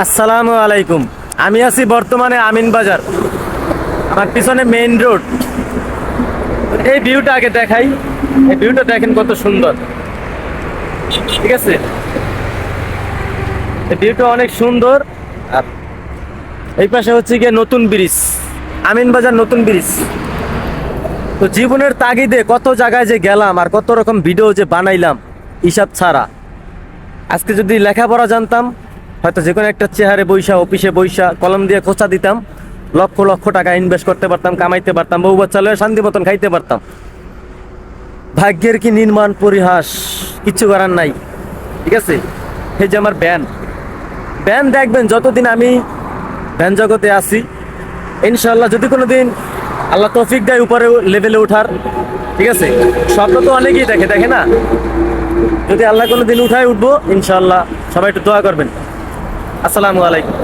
আসসালামু আলাইকুম। আমি আছি বর্তমানে আমিন বাজার। আমার পিছনে মেইন রোড। এই ভিউটা আগে দেখাই। এই ভিউটা দেখেন কত সুন্দর, ঠিক আছে? এই ভিউটা অনেক সুন্দর। আর এই পাশে হচ্ছে গিয়ে নতুন ব্রিজ, আমিন বাজার নতুন ব্রিজ। তো জীবনের তাগিদে কত জায়গায় যে গেলাম আর কত রকম ভিডিও যে বানাইলাম হিসাব ছাড়া। আজকে যদি লেখাপড়া জানতাম, হয়তো যে কোনো একটা চেহারে বইসা, অফিসে বইসা কলম দিয়ে খোঁচা দিতাম, লক্ষ লক্ষ টাকা ইনভেস্ট করতে পারতাম, কামাইতে পারতাম, বউ বাচ্চা লয়ে শান্তি মতন খাইতে পারতাম। ভাগ্যের কি নির্মাণ পরিহাস, কিচ্ছু করার নাই, ঠিক আছে? এই যে আমার ব্যান ব্যান দেখবেন, যতদিন আমি ব্যান জগতে আছি, ইনশাল্লাহ যদি কোনো দিন আল্লাহ তৌফিক দেয় উপরে লেভেলে ওঠার, ঠিক আছে? স্বপ্ন তো অনেকেই দেখে, দেখে না? যদি আল্লাহ কোনো দিন উঠায় উঠবো ইনশাল্লাহ। সবাই একটু দোয়া করবেন। আসসালামু আলাইকুম।